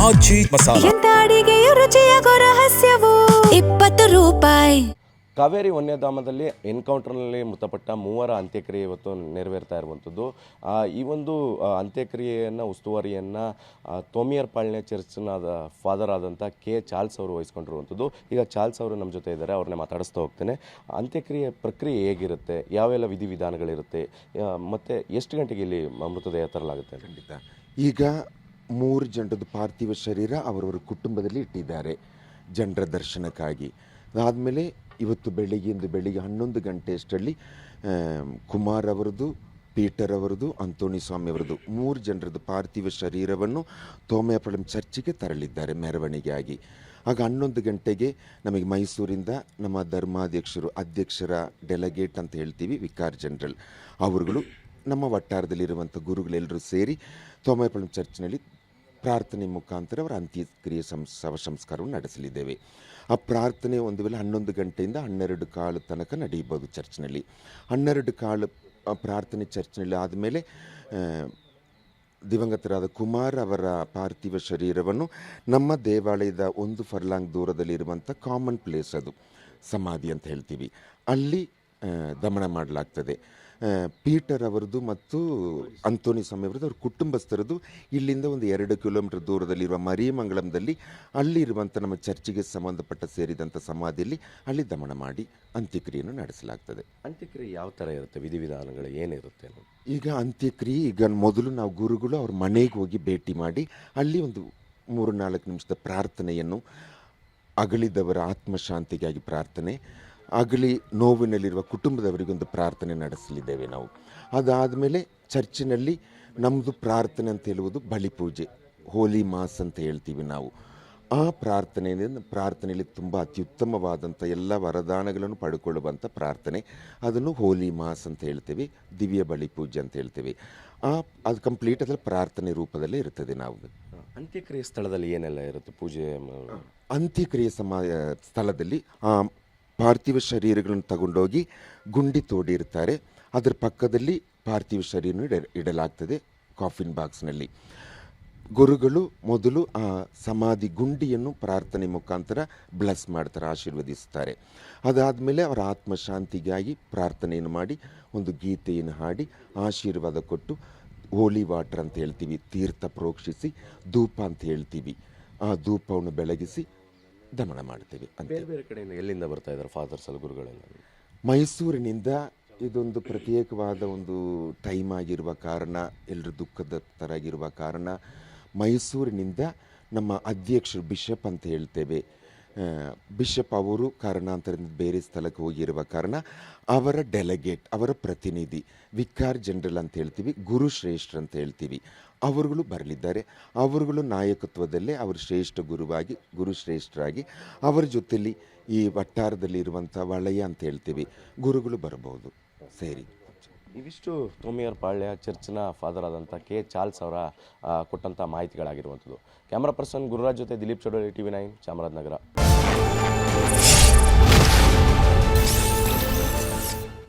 ಆಚಿ ಮಸಾಲ. ಎಂತ ಅಡಿಗೆಯ ರುಚಿಯಾಗೋ ರಹಸ್ಯವು 20 ರೂಪಾಯಿ. ಕಾವೇರಿ ವನ್ಯಧಾಮದಲ್ಲಿ ಎನ್ಕೌಂಟರ್ನಲ್ಲಿ ಮೃತಪಟ್ಟ 3 ಅಂತ್ಯಕ್ರಿಯೆ ಇವತ್ತು ನೆರವೇರ್ತಾ ಇರುವಂಥದ್ದು. ಈ ಒಂದು ಅಂತ್ಯಕ್ರಿಯೆಯನ್ನು ಉಸ್ತುವಾರಿಯನ್ನು ತೋಮಿಯರ್ಪಾಳ್ಯ ಚರ್ಚ್ನ ಫಾದರ್ ಆದಂಥ ಕೆ ಚಾರ್ಲ್ಸ್ ಅವರು ವಹಿಸ್ಕೊಂಡಿರುವಂಥದ್ದು. ಈಗ ಚಾರ್ಲ್ಸ್ ಅವರು ನಮ್ಮ ಜೊತೆ ಇದ್ದಾರೆ, ಅವ್ರನ್ನೇ ಮಾತಾಡಿಸ್ತಾ ಹೋಗ್ತೇನೆ. ಅಂತ್ಯಕ್ರಿಯೆ ಪ್ರಕ್ರಿಯೆ ಹೇಗಿರುತ್ತೆ, ಯಾವೆಲ್ಲ ವಿಧಿವಿಧಾನಗಳಿರುತ್ತೆ, ಮತ್ತು ಎಷ್ಟು ಗಂಟೆಗೆ ಇಲ್ಲಿ ಮೃತದೇಹ ತರಲಾಗುತ್ತೆ? ಖಂಡಿತ. ಈಗ 3 ಜನರದ್ದು ಪಾರ್ಥಿವ ಶರೀರ ಅವರವರ ಕುಟುಂಬದಲ್ಲಿ ಇಟ್ಟಿದ್ದಾರೆ ಜನರ ದರ್ಶನಕ್ಕಾಗಿ. ಅದಾದಮೇಲೆ ಇವತ್ತು ಬೆಳಿಗ್ಗೆ 11 ಗಂಟೆಯಷ್ಟರಲ್ಲಿ ಕುಮಾರ್ ಅವರದು, ಪೀಟರ್ ಅವರದು, ಅಂತೋಣಿ ಸ್ವಾಮಿ ಅವರದು 3 ಜನರದ್ದು ಪಾರ್ಥಿವ ಶರೀರವನ್ನು ತೋಮೇಪಳಂ ಚರ್ಚಿಗೆ ತರಲಿದ್ದಾರೆ ಮೆರವಣಿಗೆಯಾಗಿ. ಆಗ 11 ಗಂಟೆಗೆ ನಮಗೆ ಮೈಸೂರಿಂದ ನಮ್ಮ ಧರ್ಮಾಧ್ಯಕ್ಷರು, ಅಧ್ಯಕ್ಷರ ಡೆಲಗೇಟ್ ಅಂತ ಹೇಳ್ತೀವಿ, ವಿಕಾರ್ ಜನರಲ್ ಅವರುಗಳು, ನಮ್ಮ ವಟ್ಟಾರದಲ್ಲಿರುವಂಥ ಗುರುಗಳೆಲ್ಲರೂ ಸೇರಿ ತೋಮೇಪಳಂ ಚರ್ಚ್ನಲ್ಲಿ ಪ್ರಾರ್ಥನೆ ಮುಖಾಂತರ ಅವರ ಅಂತ್ಯಕ್ರಿಯೆ ಶವ ಸಂಸ್ಕಾರವನ್ನು ನಡೆಸಲಿದ್ದೇವೆ. ಆ ಪ್ರಾರ್ಥನೆ ಒಂದು ವೇಳೆ 11 ಗಂಟೆಯಿಂದ 12:15 ತನಕ ನಡೆಯಬಹುದು ಚರ್ಚ್ನಲ್ಲಿ. 12:15 ಪ್ರಾರ್ಥನೆ ಚರ್ಚ್ನಲ್ಲಿ ಆದಮೇಲೆ ದಿವಂಗತರಾದ ಕುಮಾರ್ ಅವರ ಪಾರ್ಥಿವ ಶರೀರವನ್ನು ನಮ್ಮ ದೇವಾಲಯದ 1 ಫರ್ಲಾಂಗ್ ದೂರದಲ್ಲಿರುವಂಥ ಕಾಮನ್ ಪ್ಲೇಸ್, ಅದು ಸಮಾಧಿ ಅಂತ ಹೇಳ್ತೀವಿ, ಅಲ್ಲಿ ದಮನ ಮಾಡಲಾಗ್ತದೆ. ಪೀಟರ್ ಅವರದು ಮತ್ತು ಅಂತೋಣಿ ಸ್ವಾಮಿ ಅವರದ್ದು, ಅವ್ರ ಕುಟುಂಬಸ್ಥರದ್ದು ಇಲ್ಲಿಂದ ಒಂದು 2 ಕಿಲೋಮೀಟರ್ ದೂರದಲ್ಲಿರುವ ಮರಿಯಮಂಗಳಂದಲ್ಲಿ ಅಲ್ಲಿರುವಂಥ ನಮ್ಮ ಚರ್ಚಿಗೆ ಸಂಬಂಧಪಟ್ಟ ಸೇರಿದಂಥ ಸಮಾಧಿಯಲ್ಲಿ ಅಲ್ಲಿ ದಮನ ಮಾಡಿ ಅಂತ್ಯಕ್ರಿಯೆಯನ್ನು ನಡೆಸಲಾಗ್ತದೆ. ಅಂತ್ಯಕ್ರಿಯೆ ಯಾವ ಥರ ಇರುತ್ತೆ, ವಿಧಿವಿಧಾನಗಳು ಏನಿರುತ್ತೆ? ಈಗ ಅಂತ್ಯಕ್ರಿಯೆ, ಈಗ ಮೊದಲು ನಾವು ಗುರುಗಳು ಅವ್ರ ಮನೆಗೆ ಹೋಗಿ ಭೇಟಿ ಮಾಡಿ ಅಲ್ಲಿ ಒಂದು 3-4 ನಿಮಿಷದ ಪ್ರಾರ್ಥನೆಯನ್ನು, ಅಗಲಿದವರ ಆತ್ಮಶಾಂತಿಗಾಗಿ ಪ್ರಾರ್ಥನೆ, ಆಗಲಿ ನೋವಿನಲ್ಲಿರುವ ಕುಟುಂಬದವರಿಗೊಂದು ಪ್ರಾರ್ಥನೆ ನಡೆಸಲಿದ್ದೇವೆ ನಾವು. ಅದಾದಮೇಲೆ ಚರ್ಚಿನಲ್ಲಿ ನಮ್ಮದು ಪ್ರಾರ್ಥನೆ ಅಂತ ಹೇಳುವುದು ಬಲಿ ಪೂಜೆ, ಹೋಲಿ ಮಾಸ್ ಅಂತ ಹೇಳ್ತೀವಿ ನಾವು. ಆ ಪ್ರಾರ್ಥನೆಯಲ್ಲಿ ತುಂಬ ಅತ್ಯುತ್ತಮವಾದಂಥ ಎಲ್ಲ ವರದಾನಗಳನ್ನು ಪಡ್ಕೊಳ್ಳುವಂಥ ಪ್ರಾರ್ಥನೆ, ಅದನ್ನು ಹೋಲಿ ಮಾಸ್ ಅಂತ ಹೇಳ್ತೀವಿ, ದಿವ್ಯ ಬಲಿ ಪೂಜೆ ಅಂತ ಹೇಳ್ತೀವಿ. ಅದು ಕಂಪ್ಲೀಟ್ ಅದರಲ್ಲಿ ಪ್ರಾರ್ಥನೆ ರೂಪದಲ್ಲೇ ಇರ್ತದೆ. ನಾವು ಅಂತ್ಯಕ್ರಿಯೆ ಸ್ಥಳದಲ್ಲಿ ಏನೆಲ್ಲ ಇರುತ್ತೆ ಪೂಜೆ? ಅಂತ್ಯಕ್ರಿಯೆ ಸ್ಥಳದಲ್ಲಿ ಪಾರ್ಥಿವ ಶರೀರಗಳನ್ನು ತಗೊಂಡೋಗಿ ಗುಂಡಿ ತೋಡಿರ್ತಾರೆ, ಅದರ ಪಕ್ಕದಲ್ಲಿ ಪಾರ್ಥಿವ ಶರೀರವನ್ನು ಇಡಲಾಗ್ತದೆ ಕಾಫಿನ್ ಬಾಕ್ಸ್ನಲ್ಲಿ. ಗುರುಗಳು ಮೊದಲು ಆ ಸಮಾಧಿ ಗುಂಡಿಯನ್ನು ಪ್ರಾರ್ಥನೆ ಮುಖಾಂತರ ಬ್ಲೆಸ್ ಮಾಡ್ತಾರೆ, ಆಶೀರ್ವದಿಸ್ತಾರೆ. ಅದಾದಮೇಲೆ ಅವರ ಆತ್ಮಶಾಂತಿಗಾಗಿ ಪ್ರಾರ್ಥನೆಯನ್ನು ಮಾಡಿ ಒಂದು ಗೀತೆಯನ್ನು ಹಾಡಿ ಆಶೀರ್ವಾದ ಕೊಟ್ಟು, ಹೋಲಿ ವಾಟರ್ ಅಂತ ಹೇಳ್ತೀವಿ, ತೀರ್ಥ ಪ್ರೋಕ್ಷಿಸಿ, ಧೂಪ ಅಂತ ಹೇಳ್ತೀವಿ, ಆ ಧೂಪವನ್ನು ಬೆಳಗಿಸಿ ದಮನ ಮಾಡ್ತೇವೆ. ಬೇರೆ ಬೇರೆ ಕಡೆಯಿಂದ ಎಲ್ಲಿಂದ ಬರ್ತಾ ಇದ್ದಾರೆ ಫಾದರ್ಸ್ ಅಲ್ಲಿ ಗುರುಗಳೆಲ್ಲ? ಮೈಸೂರಿನಿಂದ ಇದೊಂದು ಪ್ರತ್ಯೇಕವಾದ ಒಂದು ಟೈಮ್ ಆಗಿರುವ ಕಾರಣ, ಎಲ್ಲರೂ ದುಃಖದ ತರಾಗಿರುವ ಕಾರಣ ಮೈಸೂರಿನಿಂದ ನಮ್ಮ ಅಧ್ಯಕ್ಷರು ಬಿಷಪ್ ಅಂತ ಹೇಳ್ತೇವೆ, ಬಿಷಪ್ ಅವರು ಕಾರಣಾಂತರದಿಂದ ಬೇರೆ ಸ್ಥಳಕ್ಕೆ ಹೋಗಿರುವ ಕಾರಣ ಅವರ ಡೆಲಗೇಟ್, ಅವರ ಪ್ರತಿನಿಧಿ ವಿಕಾರ್ ಜನರಲ್ ಅಂತ ಹೇಳ್ತೀವಿ, ಗುರುಶ್ರೇಷ್ಠರು ಅಂತ ಹೇಳ್ತೀವಿ, ಅವರುಗಳು ಬರಲಿದ್ದಾರೆ. ಅವರುಗಳು ನಾಯಕತ್ವದಲ್ಲೇ ಅವರು ಶ್ರೇಷ್ಠ ಗುರುಶ್ರೇಷ್ಠರಾಗಿ ಅವರ ಜೊತೆಯಲ್ಲಿ ಈ ವಟ್ಟಾರದಲ್ಲಿ ಇರುವಂಥ ವಲಯ ಅಂತ ಹೇಳ್ತೀವಿ ಗುರುಗಳು ಬರಬಹುದು ಸೇರಿ. ಇವಿಷ್ಟು ತೋಮಿಯರ್ಪಾಳ್ಯ ಚರ್ಚ್ನ ಫಾದರ್ ಆದಂಥ ಕೆ ಚಾರ್ಲ್ಸ್ ಅವರ ಕೊಟ್ಟಂಥ ಮಾಹಿತಿಗಳಾಗಿರುವಂಥದ್ದು. ಕ್ಯಾಮ್ರಾ ಪರ್ಸನ್ ಗುರುರಾಜ್ ಜೊತೆ ದಿಲೀಪ್ ಚೌಡರಿ, TV9 ಚಾಮರಾಜನಗರ.